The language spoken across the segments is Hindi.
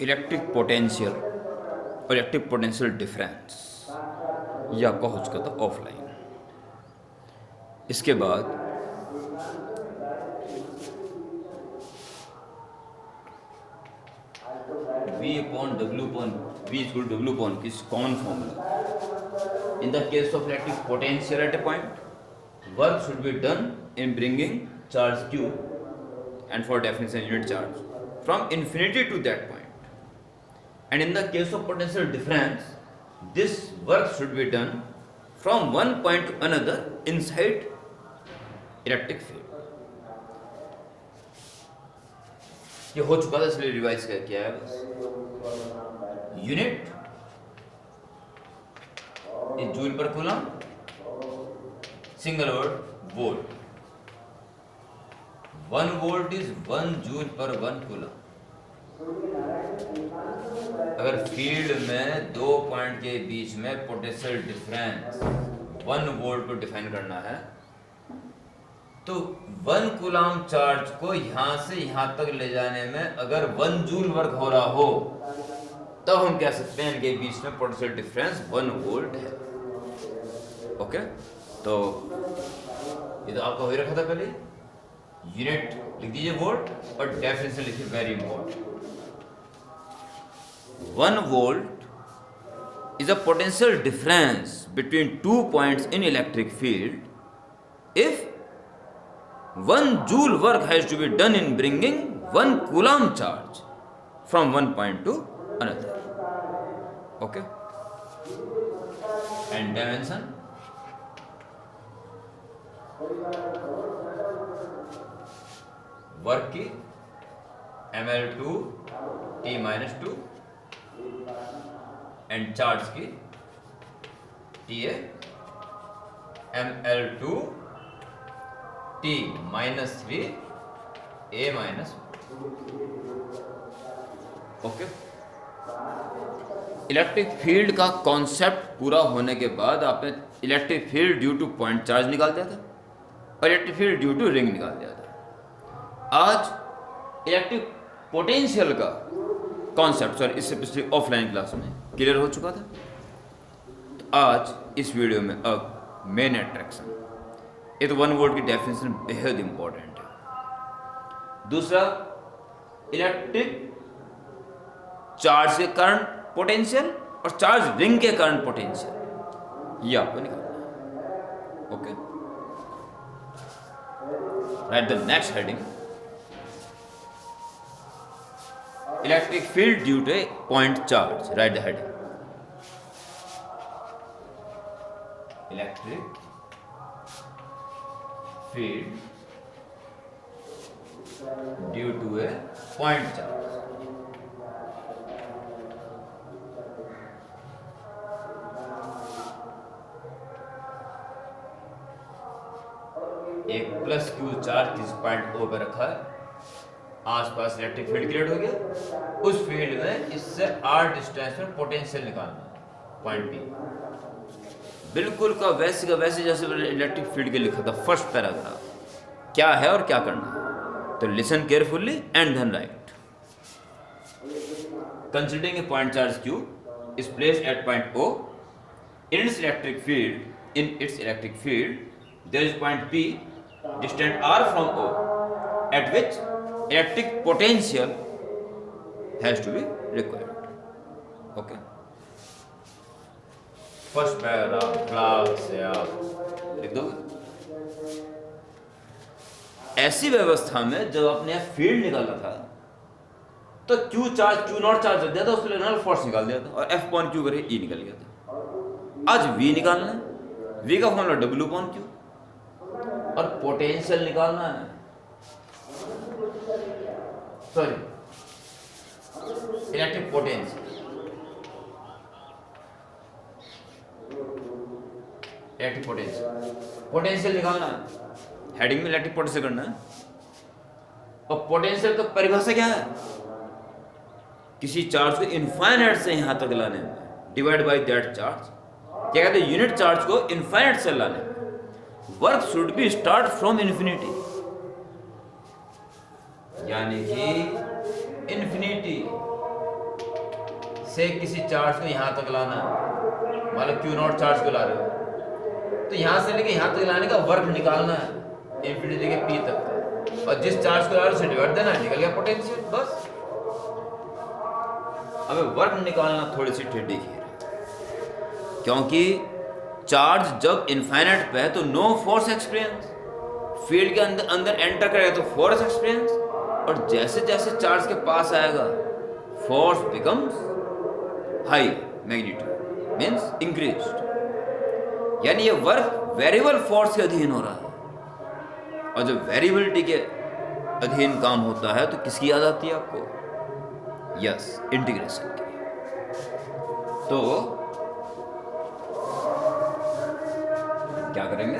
इलेक्ट्रिक पोटेंशियल और इलेक्ट्रिक पोटेंशियल डिफरेंस या कहो उसका था ऑफलाइन। इसके बाद V upon W upon V is equal to W upon is common formula. In the case of electric potential at a point, work should be done in bringing charge Q and for definition unit charge from infinity to that point. And in the case of potential difference, this work should be done from one point to another inside electric field. ये हो चुका था इसलिए रिवाइज कर किया है बस। यूनिट इज जूल पर coulomb, single word volt. 1 volt is 1 joule पर 1 कूलम। अगर फील्ड में दो पॉइंट के बीच में पोटेंशियल डिफरेंस 1 वोल्ट को डिफाइन करना है तो 1 कूलम चार्ज को यहां से यहां तक ले जाने में अगर 1 जूल वर्क हो रहा हो तब हम कह सकते हैं इनके बीच में पोटेंशियल डिफरेंस 1 वोल्ट है। ओके, तो ये तो आपका हो रखा था पहले। यूनिट लिख दीजिए वोल्ट और डेफिनेशन लिखिए very important. 1 volt is a potential difference between 2 points in electric field if 1 joule work has to be done in bringing 1 coulomb charge from one point to another. Okay? And dimension? Work की ml2 t-2 and charge की TA ml2 t-3 a-. Okay, electric field का कॉन्सेप्ट पूरा होने के बाद आपने electric field due to point charge निकाल दिया था और electric field due to ring निकाल दिया था। आज इलेक्ट्रिक पोटेंशियल का कॉन्सेप्ट सर इससे पिछले ऑफलाइन क्लास में क्लियर हो चुका था। तो आज इस वीडियो में अब मेन अट्रैक्शन, ये तो 1 वोल्ट की डेफिनेशन बेहद इंपॉर्टेंट है। दूसरा, इलेक्ट्रिक चार्ज के कारण पोटेंशियल और चार्ज रिंग के कारण पोटेंशियल, ये आपको निकालना है। Okay, write the next heading, electric field due to a point charge. Write the heading, electric field due to a point charge. एक प्लस क्यू चार्ज किस पॉइंट O पे रखा है, आसपास इलेक्ट्रिक फील्ड क्रिएट हो गया, उस फील्ड में इससे r डिस्टेंस में पोटेंशियल निकालना है पॉइंट P। बिल्कुल का वैसे जैसे इलेक्ट्रिक फील्ड के लिखा था फर्स्ट पैराग्राफ, क्या है और क्या करना है। तो listen carefully and then write. Considering a point charge Q is placed at point O in its electric field, there is point P distant r from O at which electric potential has to be required. Okay, first paragraph class से आप लिख दोगे। ऐसी व्यवस्था में जब आपने फील्ड निकाला था तो Q charge Q not charge रख दिया था, उसके लिए फोर्स निकाल दिया था और F पॉन Q करे E निकल गया था। आज V निकालना है, V का फॉर्मूला W पॉन Q और पोटेंशियल निकालना है, sorry electric potential, electric potential निकालना है। हेडिंग में इलेक्ट्रिक पोटेंशियल करना है और पोटेंशियल का परिभाषा क्या है, किसी चार्ज को इनफाइनाइट से यहां तक लाने में डिवाइड बाय दैट चार्ज, क्या कहते हैं, यूनिट चार्ज को इनफाइनाइट से लाने में work should be start from infinity, यानी कि इन्फिनिटी से किसी चार्ज को यहाँ तक लाना है, मान लो क्यू नॉट चार्ज को ला रहे हो, तो यहाँ से लेके यहाँ तक लाने का वर्क निकालना है इन्फिनिटी लेके पी तक का, और जिस चार्ज को ला रहे हो उसे डिवाइड देना है, निकल गया पोटेंशियल बस। अब वर्क निकालना थोड़ी सी टेढ़ी खीर है, क्योंकि चार्ज जब इनफाइनाइट पे है तो नो फोर्स एक्सपीरियंस, फील्ड के अंदर एंटर करेगा तो फोर्स एक्सपीरियंस, और जैसे जैसे चार्ज के पास आएगा force becomes high magnitude means increased, यानी ये वर्क वेरिएबल फोर्स के अधीन हो रहा है। और जब वेरिएबिलिटी के अधीन काम होता है तो किसकी याद आती है आपको? यस, इंटीग्रेशन की। तो क्या करेंगे?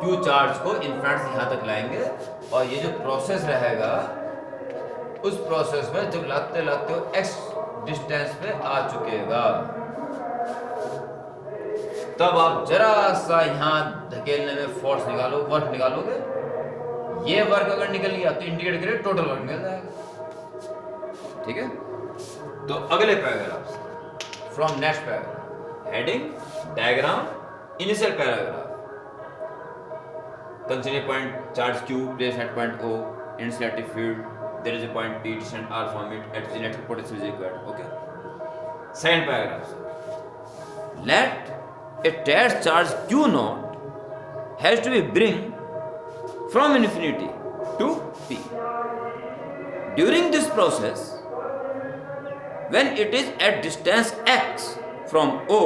क्यू चार्ज को इनफिनिटी से यहां तक लाएंगे, और ये जो प्रोसेस रहेगा उस प्रोसेस में जब लाते लाते हो एक्स डिस्टेंस पे आ चुकेगा, तब आप जरा सा यहां धकेलने में फोर्स निकालो, वर्क निकालोगे। ये वर्क अगर निकल गया तो इंडिकेट करिए टोटल वर्क निकल जाएगा। ठीक है, तो अगले पैराग्राफ से, from next paragraph, heading, diagram, initial paragraph. Consider point charge Q placed at point O in its electric field. There is a point P distant R from it at which electric potential is required. Okay. Second paragraph. Let a test charge Q naught has to be bring from infinity to P. During this process, when it is at distance x from O,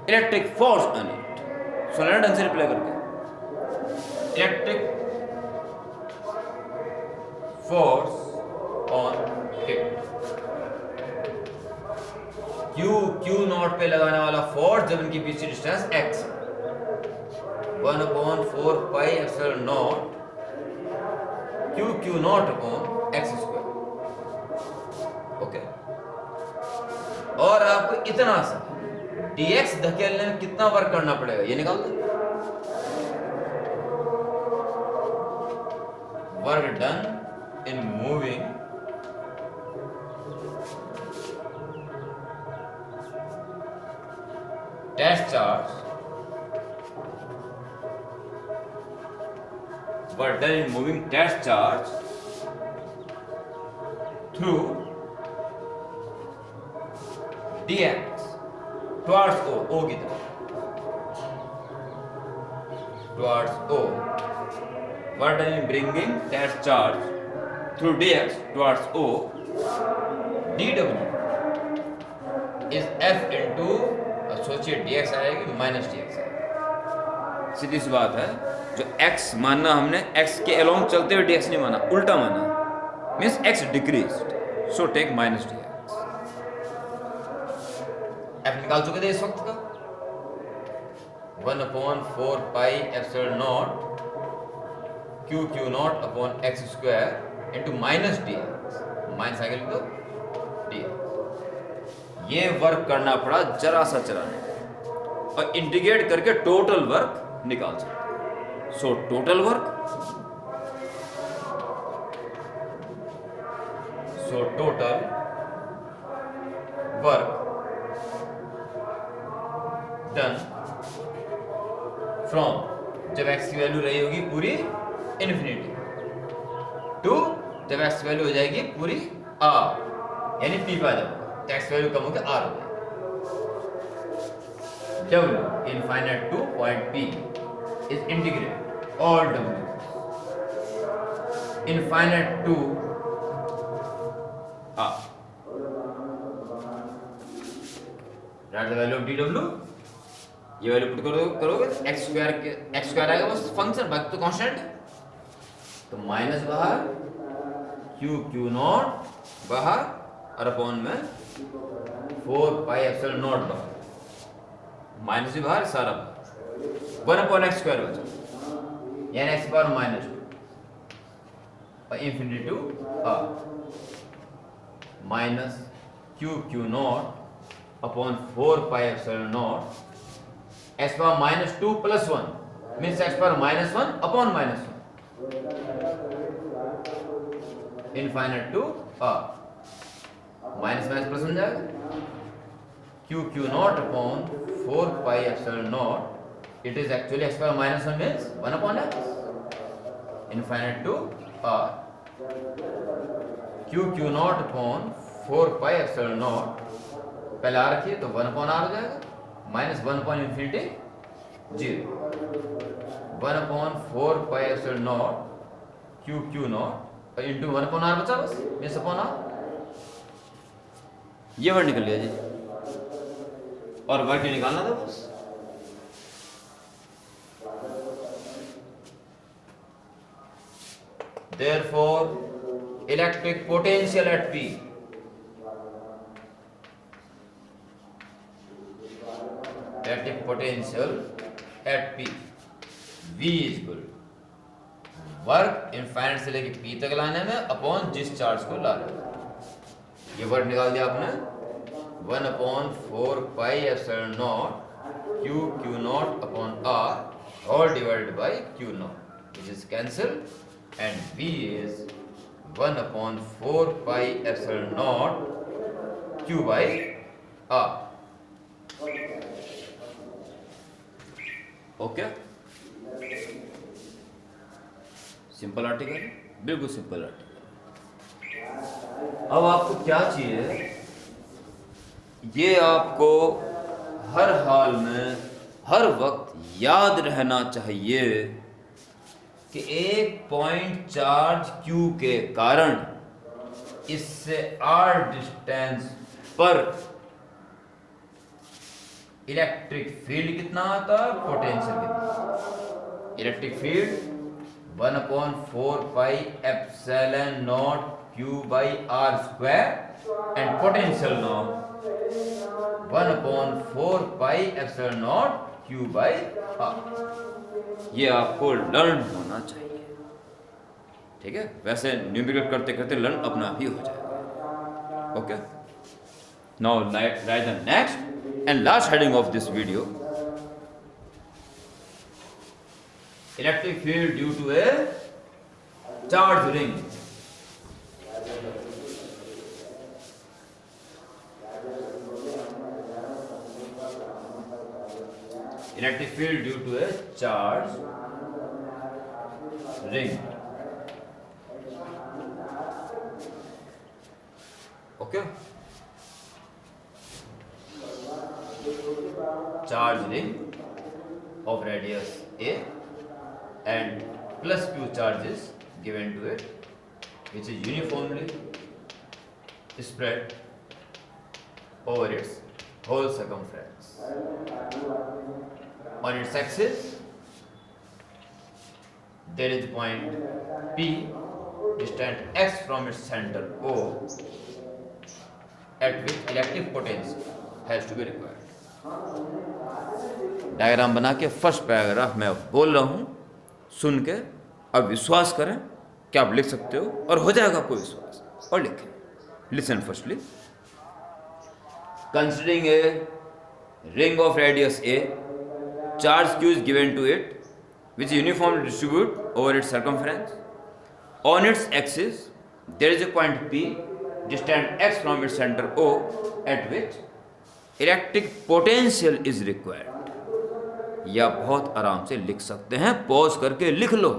electric force on it. सुनना ढंग से रिप्लाई करके, electric force on it, Q not पे लगाने वाला फोर्स जब इनकी बीच की distance x, 1/4 pi epsilon naught Q naught upon x square. Okay, और आपको इतना सा dx धकेलने में कितना वर्क करना पड़ेगा ये निकाल दो। Work done in moving test charge, work done in moving test charge through dx towards O की तरफ, towards O, what done in bringing test charge through dx towards O, dw is f into, सोचिए dx आएगी माइनस dx आएगी, सीधी सी बात है। जो x मानना हमने x के अलोंग चलते हुए dx नहीं माना, उल्टा माना, means x decreased, so take minus dx। f निकाल चुके थे इस वक्त का, 1/4 pi epsilon naught Q naught upon x square into minus dx, minus आगे लिख दो dx। ये वर्क करना पड़ा जरा सा चलाने, और इंटीग्रेट करके टोटल वर्क निकाल सकते। So total work, total work done from, जब x की वैल्यू रही होगी पूरी इन्फिनिटी, टू जब x की वैल्यू हो जाएगी पूरी r, यानी p पे आ जाएगा, x वैल्यू कम होकर r हो जाएगी। w infinite to point p is integrate all w infinite to r, that the value of dw। ये वैल्यू पुट करोगे एक्स स्क्वायर आएगा बस फंक्शन, बाकी तो कांस्टेंट है, तो माइनस बाहर क्यू नॉट बाहर और अपॉन में 4 पाई एप्सिलॉन नॉट बाहर, माइनस भी बाहर सारा बाहर, 1/x स्क्वायर बचा, यानी x पावर -2 और infinity to r minus Q naught upon 4 pi epsilon naught x power -2 + 1 means x power -1 upon -1, infinite to R, minus minus plus बन जाएगा, Q Q naught upon 4 pi epsilon naught, it is actually X power minus 1 मीन्स 1 upon X, infinite to R, Q Q naught upon 4 pi epsilon naught, पहले आर रखिए तो 1 अपॉन आर हो जाएगा, minus 1 upon infinity 0, 1 upon 4 pi epsilon naught Q Q naught into 1 upon R बचा, बस मीन्स अपॉन आर, ये वर्ड निकल गया जी, और वर्ड निकालना था बस। Therefore, electric potential at P electric potential at P V is equal work infinite से लेके P तक लाने में अपॉन जिस चार्ज को ला रहे, ये वर्ड निकाल दिया आपने, 1 upon 4 pi epsilon naught Q Q naught upon R all divided by Q naught, which is cancel, and V is 1 upon 4 pi epsilon naught Q by R. Okay? Simple article, बिल्कुल सिंपल आर्टिकल। अब आपको क्या चाहिए, ये आपको हर हाल में हर वक्त याद रहना चाहिए कि एक पॉइंट चार्ज Q के कारण इससे R डिस्टेंस पर इलेक्ट्रिक फील्ड कितना आता है, पोटेंशियल कितना। Electric field 1 upon 4 pi epsilon naught Q by R square and potential not 1 upon 4 pi epsilon naught Q by R। ये आपको लर्न होना चाहिए, ठीक है। वैसे न्यूमेरिकल करते करते लर्न अपना भी हो जाएगा। Okay, now write the next and last heading of this video, electric field due to a charge ring. Electric field due to a charge ring. Okay. Charge ring of radius A and plus Q charges given to it, which is uniformly spread over its whole circumference. On its axis, there is the point P, distant x from its center O, at which electric potential has to be required. Diagram बना के फर्स्ट पैराग्राफ मैं बोल रहा हूँ, सुन के अब विश्वास करें कि आप लिख सकते हो और हो जाएगा आपको विश्वास, और लिखें। Listen firstly, considering A ring of radius A, charge Q is given to it, which is uniformly distributed over its circumference. On its axis, there is a point P, distant x from its center O, at which electric potential is required. या बहुत आराम से लिख सकते हैं, पॉज करके लिख लो।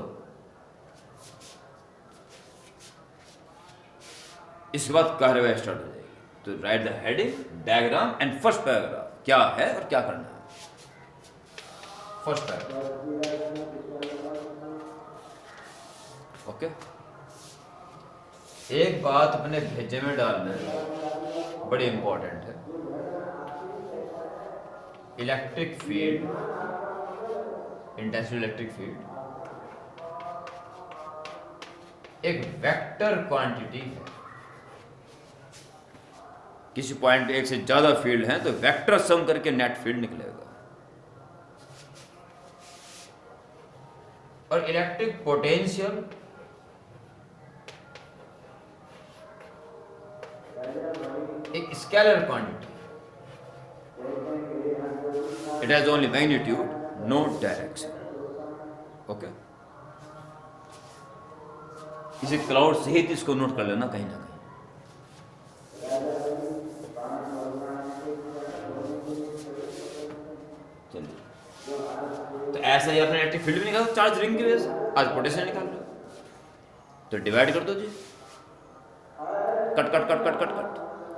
इसके बाद कार्यवाही स्टार्ट हो जाएगी। तो right the heading, diagram and first paragraph क्या है और क्या करना है। First paragraph, okay. एक बात अपने भेजे में डालना बड़ी इंपॉर्टेंट है। Electric field, intensity electric field एक वेक्टर क्वांटिटी है। किसी पॉइंट पे एक से ज्यादा फील्ड है तो वेक्टर सम करके नेट फील्ड निकलेगा। और इलेक्ट्रिक पोटेंशियल एक scalar quantity, it has only magnitude, no direction. Okay, इसे क्लाउड सहित इसको नोट कर लेना कहीं ना कहीं। चलिए, तो ऐसा ही अपने इलेक्ट्रिक फील्ड भी निकालो चार्ज रिंग की वजह से। आज पोटेंशियल निकाल लो, तो डिवाइड कर दो जी, cut cut cut cut cut cut,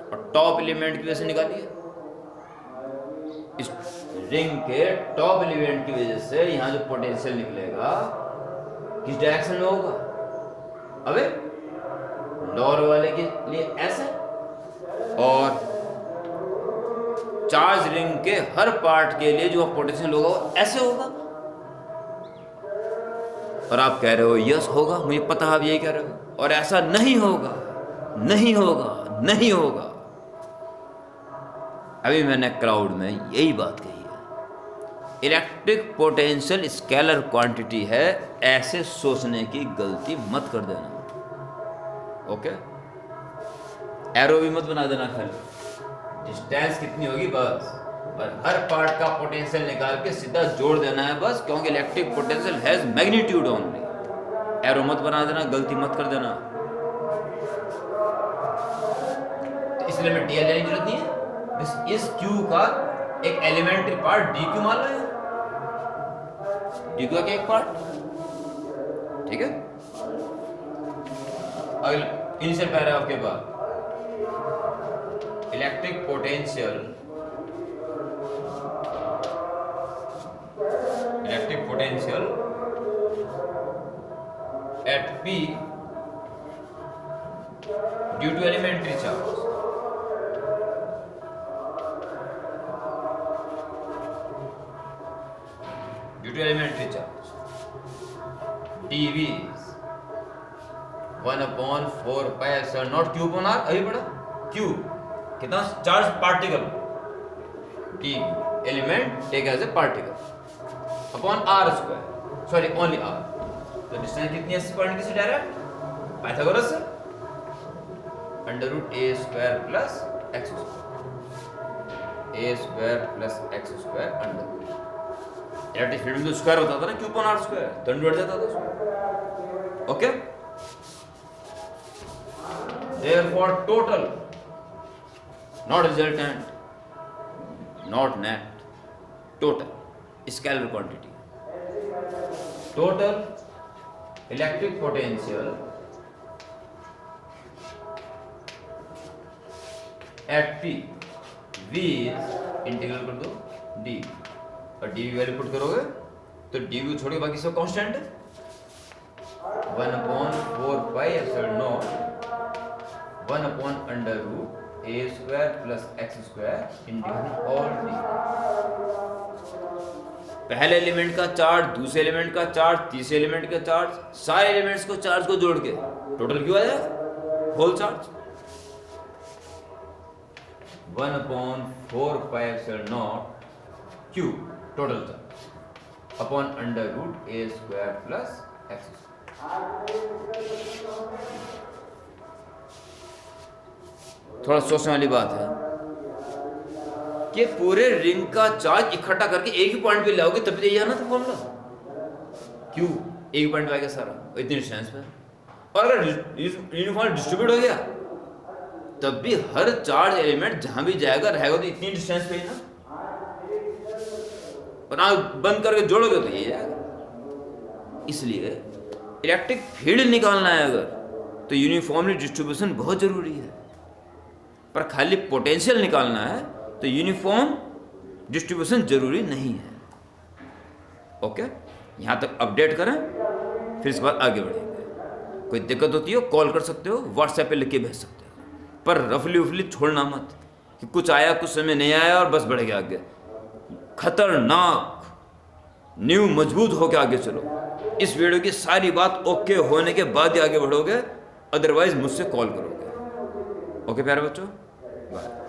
और टॉप एलिमेंट की वजह से निकालिए। इस रिंग के टॉप एलिमेंट की वजह से यहां जो पोटेंशियल निकलेगा किस डायरेक्शन में होगा? अबे लोअर वाले के लिए ऐसे, और चार्ज रिंग के हर पार्ट के लिए जो पोटेंशियल होगा वो ऐसे होगा। और आप कह रहे हो यस होगा, मुझे पता है आप यही कह रहे हो, और ऐसा नहीं होगा, नहीं होगा, नहीं होगा। अभी मैंने क्राउड में यही बात कही है, इलेक्ट्रिक पोटेंशियल स्केलर क्वांटिटी है, ऐसे सोचने की गलती मत कर देना। ओके, एरो भी मत बना देना, खाली डिस्टेंस कितनी होगी बस, पर हर पार्ट का पोटेंशियल निकाल के सीधा जोड़ देना है बस, क्योंकि electric potential has magnitude only. Arrow मत बना देना, गलती मत कर देना। तो इसलिए मैं डीएल लेने की जरूरत नहीं है। इस क्यू का एक एलिमेंट्री पार्ट डी क्यू मान लो, डी क्यू का एक पार्ट, ठीक है। अगले इनिशियल पैराग्राफ के बाद electric potential at P due to elementary charge dV is 1/4 pi epsilon naught q upon r। अभी पढ़ा q कितना charge particle, dV element take as a particle upon r square, sorry only r। तो डिस्टेंस कितनी है इस पॉइंट की से डायरेक्ट पाइथागोरस से, under root a square plus x square, a square plus x square under root. Electric field में तो स्क्वायर होता था ना, q अपॉन r स्क्वायर, तो अंडर बढ़ जाता था उसमें। Okay, therefore total, not resultant, not net, total scalar quantity, total electric potential at P V integral कर दो D, और D वैल्यू पुट करोगे तो D को छोड़ के बाकी सब कांस्टेंट है। 1/4 pi epsilon naught 1 under root a square plus x square integral all D। पहले एलिमेंट का चार्ज, दूसरे एलिमेंट का चार्ज, तीसरे एलिमेंट का चार्ज, सारे एलिमेंट्स को चार्ज को जोड़ के टोटल क्यों आ जाएगा? Whole charge 1/4 pi epsilon naught q total charge upon under root a square plus x square. थोड़ा सोचने वाली बात है कि पूरे रिंग का चार्ज इकट्ठा करके एक ही पॉइंट पे लाओगे तब यही आना था फॉर्मूला, क्यों एक पॉइंट पे आएगा सारा इतनी डिस्टेंस पे। और अगर यूनिफॉर्म डिस्ट्रीब्यूट हो गया तब भी हर चार्ज एलिमेंट जहां भी जाएगा रहेगा तो इतनी डिस्टेंस पे ही ना, और ना बंद करके जोड़ोगे तो यही जाएगा। इसलिए इलेक्ट्रिक फील्ड निकालना है अगर, तो यूनिफॉर्मली डिस्ट्रीब्यूशन बहुत जरूरी है, पर खाली पोटेंशियल निकालना है तो यूनिफॉर्म डिस्ट्रीब्यूशन जरूरी नहीं है। ओके, यहाँ तक अपडेट करें, फिर इसके बाद आगे बढ़ेंगे। कोई दिक्कत होती हो कॉल कर सकते हो, व्हाट्सएप पे लिख के भेज सकते हो, पर रफली उफली छोड़ना मत कि कुछ आया कुछ समय नहीं आया और बस बढ़ गया आगे। खतरनाक न्यू मजबूत होकर आगे चलो। इस वीडियो की सारी बात ओके होने के बाद ही आगे बढ़ोगे, अदरवाइज मुझसे कॉल करोगे। ओके प्यारे बच्चों, बाय।